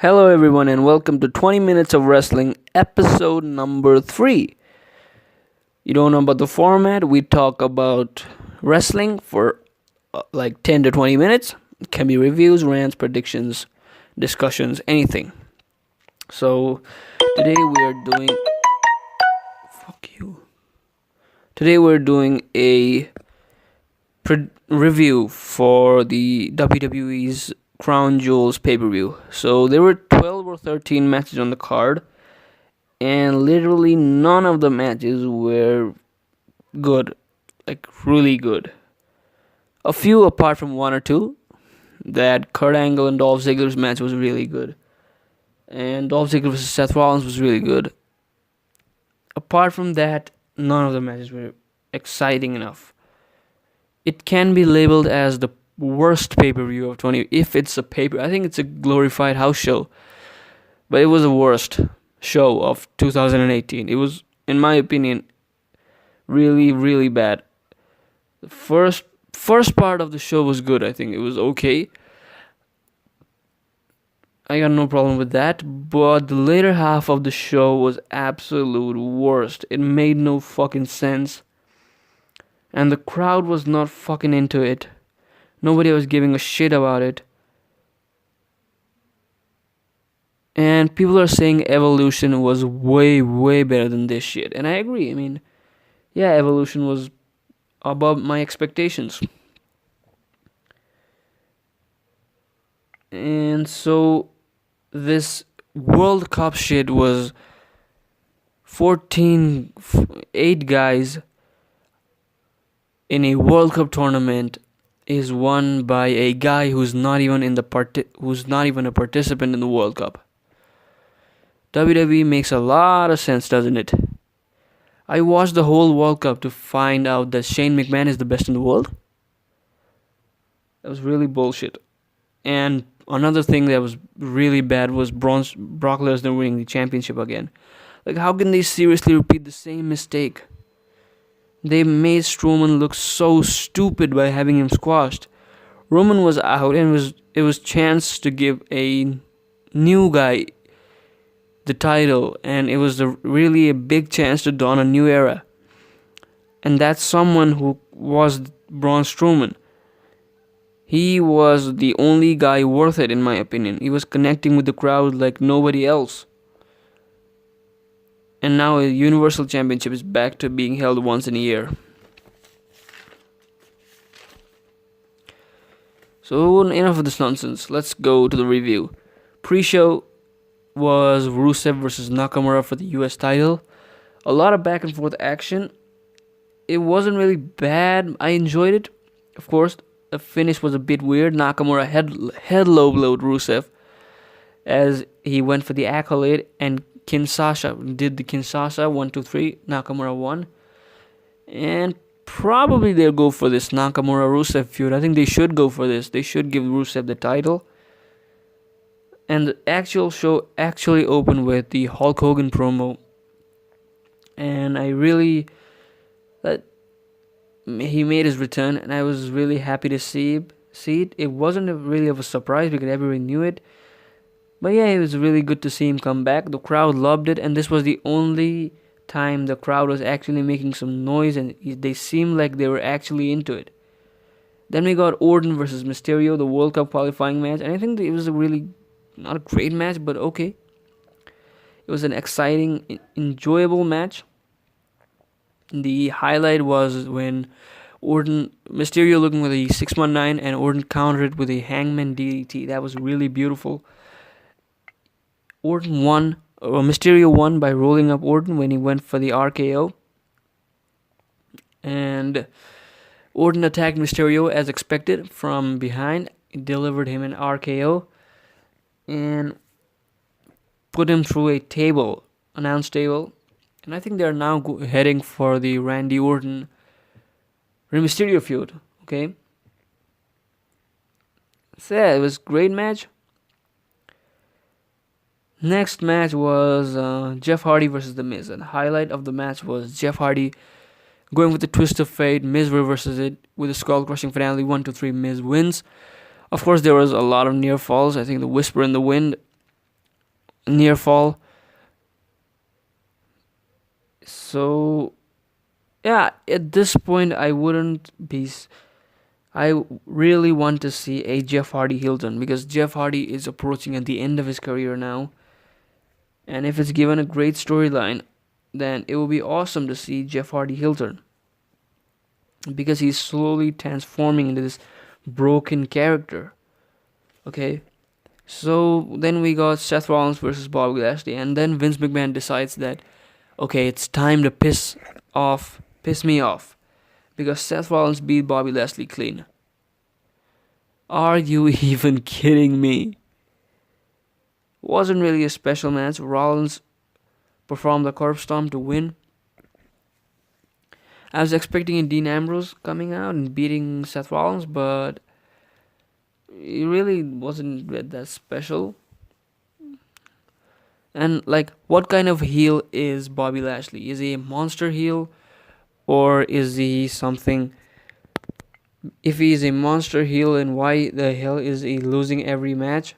Hello, everyone, and welcome to 20 Minutes of Wrestling, episode number 3. You don't know about the format, we talk about wrestling for like 10 to 20 minutes. It can be reviews, rants, predictions, discussions, anything. So, today we are doing. Fuck you. Today we're doing a review for the WWE's Crown Jewels pay-per-view. So there were 12 or 13 matches on the card, and literally none of the matches were good, like really good. A few apart from one or two. That Kurt Angle and Dolph Ziggler's match was really good, and Dolph Ziggler vs Seth Rollins was really good. Apart from that, none of the matches were exciting enough. It can be labeled as the worst pay-per-view of 20 if it's a paper. I think it's a glorified house show, but it was the worst show of 2018. It was, in my opinion, really bad. The first part of the show was good. I think it was okay. I got no problem with that, but the later half of the show was absolute worst. It made no fucking sense, and the crowd was not fucking into it. Nobody was giving a shit about it. And people are saying Evolution was way better than this shit. And I agree. I mean, yeah, Evolution was above my expectations. And so this World Cup shit was 8 guys in a World Cup tournament is won by a guy who's not even a participant in the World Cup. WWE makes a lot of sense, doesn't it? I watched the whole World Cup to find out that Shane McMahon is the best in the world. That was really bullshit. And another thing that was really bad was Brock Lesnar winning the championship again. Like, how can they seriously repeat the same mistake? They made Strowman look so stupid by having him squashed. Roman was out, and it was chance to give a new guy the title, and it was really a big chance to dawn a new era. And that's someone who was Braun Strowman. He was the only guy worth it, in my opinion. He was connecting with the crowd like nobody else. And now a Universal Championship is back to being held once in a year. So enough of this nonsense. Let's go to the review. Pre-show was Rusev versus Nakamura for the US title. A lot of back and forth action. It wasn't really bad. I enjoyed it. Of course, the finish was a bit weird. Nakamura head low blowed Rusev as he went for the accolade, and Kinshasa did the Kinshasa 1, 2, 3. Nakamura won, and probably they'll go for this Nakamura Rusev feud. I think they should go for this. They should give Rusev the title. And the actual show actually opened with the Hulk Hogan promo, and I really that he made his return, and I was really happy to see it. It wasn't really of a surprise because everyone knew it. But yeah, it was really good to see him come back. The crowd loved it, and this was the only time the crowd was actually making some noise, and they seemed like they were actually into it. Then we got Orton versus Mysterio, the World Cup qualifying match, and I think it was a really, not a great match, but okay. It was an exciting, enjoyable match. The highlight was when Mysterio looking with a 619, and Orton countered with a Hangman DDT. That was really beautiful. Mysterio won by rolling up Orton when he went for the RKO. And Orton attacked Mysterio as expected from behind. He delivered him an RKO and put him through a table, announce table. And I think they're now heading for the Randy Orton Rey Mysterio feud. Okay. So yeah, it was a great match. Next match was Jeff Hardy versus The Miz. And the highlight of the match was Jeff Hardy going with the twist of fate. Miz reverses it with a skull-crushing finale. 1-2-3, Miz wins. Of course, there was a lot of near falls. I think the Whisper in the Wind near fall. So yeah, at this point, I wouldn't be. I really want to see a Jeff Hardy heel turn because Jeff Hardy is approaching at the end of his career now, and if it's given a great storyline, then it will be awesome to see Jeff Hardy heel turn because he's slowly transforming into this broken character. Okay, so then we got Seth Rollins versus Bobby Lashley, and then Vince McMahon decides that okay, it's time to piss me off, because Seth Rollins beat Bobby Lashley clean. Are you even kidding me? Wasn't really a special match. Rollins performed the curb stomp to win. I was expecting a Dean Ambrose coming out and beating Seth Rollins, but it really wasn't that special. And like, what kind of heel is Bobby Lashley? Is he a monster heel, or is he something? If he is a monster heel, then why the hell is he losing every match?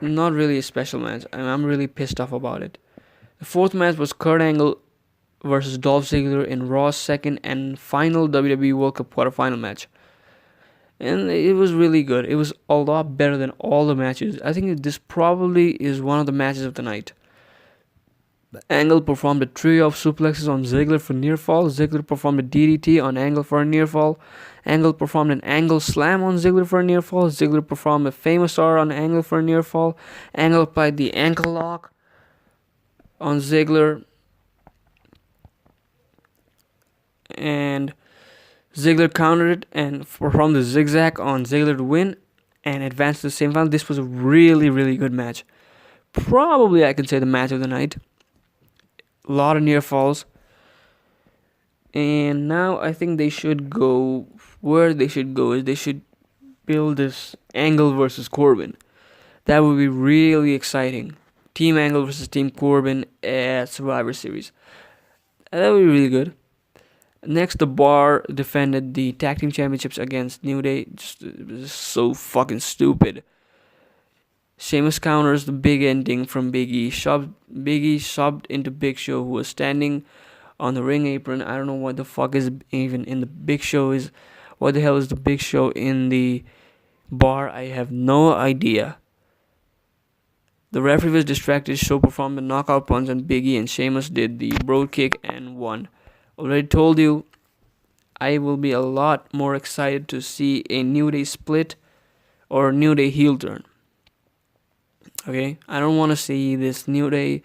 Not really a special match. I'm really pissed off about it. The fourth match was Kurt Angle versus Dolph Ziggler in Raw's second and final WWE World Cup quarterfinal match. And it was really good. It was a lot better than all the matches. I think this probably is one of the matches of the night. Angle performed a trio of suplexes on Ziggler for near fall. Ziggler performed a DDT on Angle for a near fall. Angle performed an angle slam on Ziggler for a near fall. Ziggler performed a famous R on Angle for a near fall. Angle applied the ankle lock on Ziggler. And Ziggler countered it and performed the zigzag on Ziggler to win and advance to the semifinal. This was a really, really good match. Probably I can say the match of the night. A lot of near falls. And now I think they should go, where they should go is they should build this Angle versus Corbin. That would be really exciting. Team Angle versus Team Corbin at Survivor Series. That would be really good. Next, the Bar defended the tag team championships against New Day. Just so fucking stupid. Sheamus counters the big ending from Big E. Big E shoved into Big Show, who was standing on the ring apron. I don't know what the fuck is even in the Big Show is. What the hell is the Big Show in the Bar? I have no idea. The referee was distracted. Show performed the knockout punch on Big E, and Sheamus did the broad kick and won. Already told you, I will be a lot more excited to see a New Day split or a New Day heel turn. Okay, I don't want to see this New Day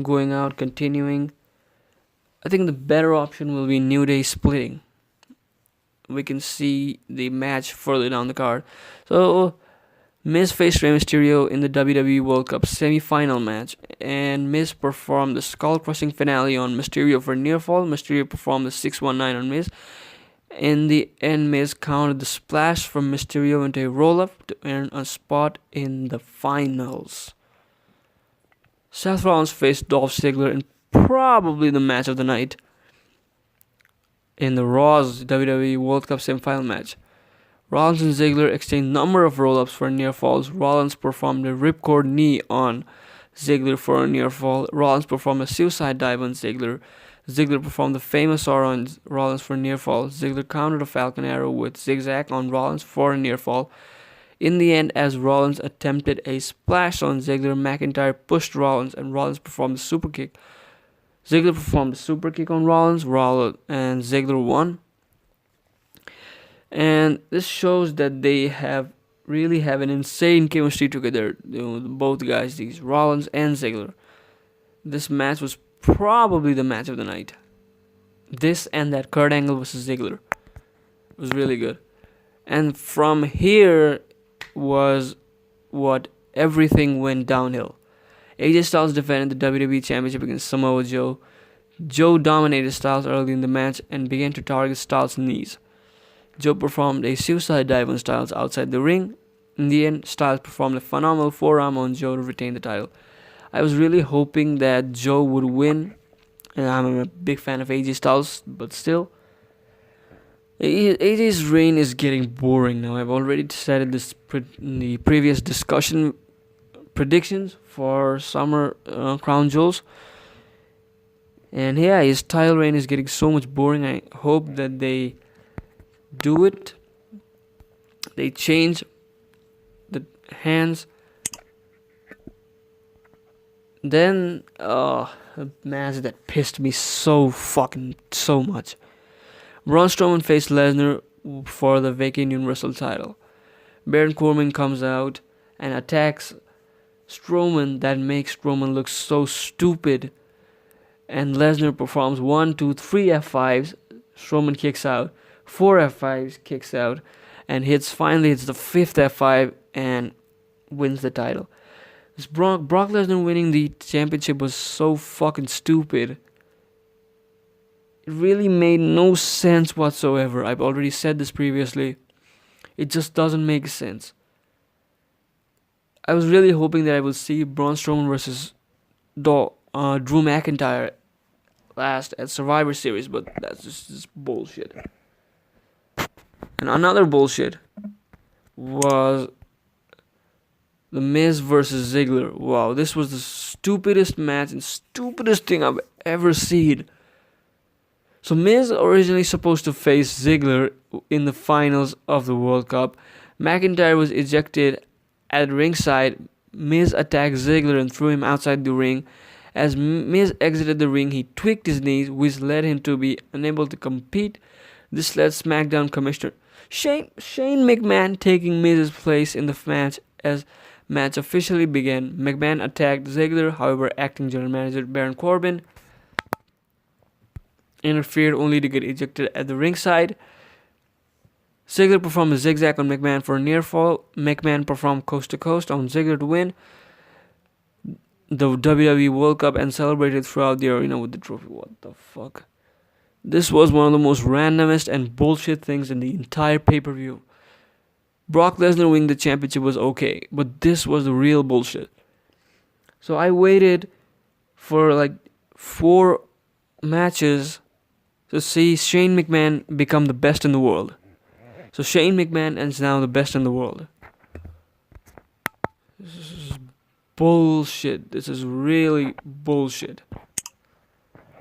going out, continuing. I think the better option will be New Day splitting. We can see the match further down the card. So, Miz faced Rey Mysterio in the WWE World Cup semi-final match, and Miz performed the skull-crushing finale on Mysterio for near fall. Mysterio performed the 619 on Miz. In the end, Miz countered the splash from Mysterio into a roll-up to earn a spot in the finals. Seth Rollins faced Dolph Ziggler in probably the match of the night in the Raw's WWE World Cup semi-final match. Rollins and Ziggler exchanged a number of roll-ups for near falls. Rollins performed a ripcord knee on Ziggler for a near fall. Rollins performed a suicide dive on Ziggler. Ziggler performed the famous R on Rollins for a near fall. Ziggler countered a Falcon Arrow with zigzag on Rollins for a near fall. In the end, as Rollins attempted a splash on Ziggler, McIntyre pushed Rollins and Rollins performed the super kick. Ziggler performed the super kick on Rollins, and Ziggler won. And this shows that they really have an insane chemistry together. Both guys, these Rollins and Ziggler. This match was probably the match of the night. This and that Kurt Angle versus Ziggler was really good. And from here was what everything went downhill. AJ Styles defended the WWE Championship against Samoa Joe. Joe dominated Styles early in the match and began to target Styles' knees. Joe performed a suicide dive on Styles outside the ring. In the end, Styles performed a phenomenal forearm on Joe to retain the title. I was really hoping that Joe would win, and I'm a big fan of AJ Styles, but still. AJ's reign is getting boring now. I've already decided this in the previous discussion predictions for summer crown jewels. And yeah, his title reign is getting so much boring. I hope that they do it. They change the hands. Then, a match that pissed me so much. Braun Strowman faced Lesnar for the vacant Universal title. Baron Corbin comes out and attacks Strowman. That makes Strowman look so stupid. And Lesnar performs 1, 2, 3 F5s. Strowman kicks out. 4 F5s, kicks out. And finally hits the 5th F5 and wins the title. This Brock Lesnar winning the championship was so fucking stupid. It really made no sense whatsoever. I've already said this previously. It just doesn't make sense. I was really hoping that I would see Braun Strowman versus Drew McIntyre last at Survivor Series, but that's just bullshit. And another bullshit was The Miz versus Ziggler. Wow, this was the stupidest match and stupidest thing I've ever seen. So Miz originally supposed to face Ziggler in the finals of the World Cup. McIntyre was ejected at ringside. Miz attacked Ziggler and threw him outside the ring. As Miz exited the ring, he tweaked his knees, which led him to be unable to compete. This led SmackDown Commissioner Shane McMahon taking Miz's place in the match. As match officially began, McMahon attacked Ziggler. However, acting general manager Baron Corbin interfered, only to get ejected at the ringside. Ziggler performed a zigzag on McMahon for a near fall. McMahon performed coast to coast on Ziggler to win the WWE World Cup and celebrated throughout the arena with the trophy. What the fuck? This was one of the most randomest and bullshit things in the entire pay-per-view. Brock Lesnar winning the championship was okay, but this was the real bullshit. So I waited for like 4 matches to see Shane McMahon become the best in the world. So Shane McMahon is now the best in the world. This is bullshit. This is really bullshit.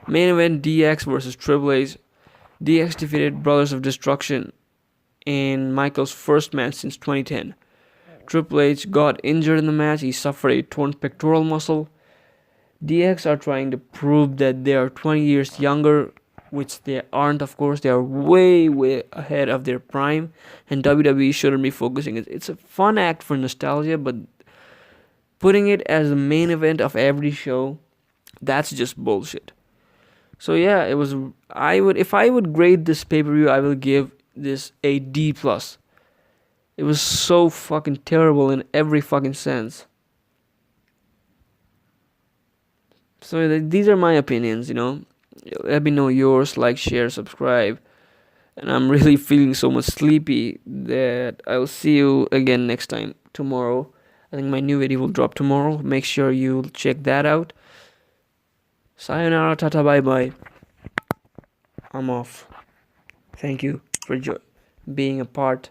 Main event: DX versus Triple H. DX defeated Brothers of Destruction in Michael's first match since 2010. Triple H got injured in the match. He suffered a torn pectoral muscle. DX are trying to prove that they are 20 years younger, which they aren't, of course. They are way ahead of their prime, and WWE shouldn't be focusing. It's a fun act for nostalgia, but putting it as the main event of every show, that's just bullshit. So yeah, if I would grade this pay-per-view, I will give this a D+. It was so fucking terrible in every fucking sense. So these are my opinions, Let me know yours, like, share, subscribe. And I'm really feeling so much sleepy that I'll see you again next time, tomorrow. I think my new video will drop tomorrow. Make sure you check that out. Sayonara, tata, bye bye. I'm off. Thank you for being a part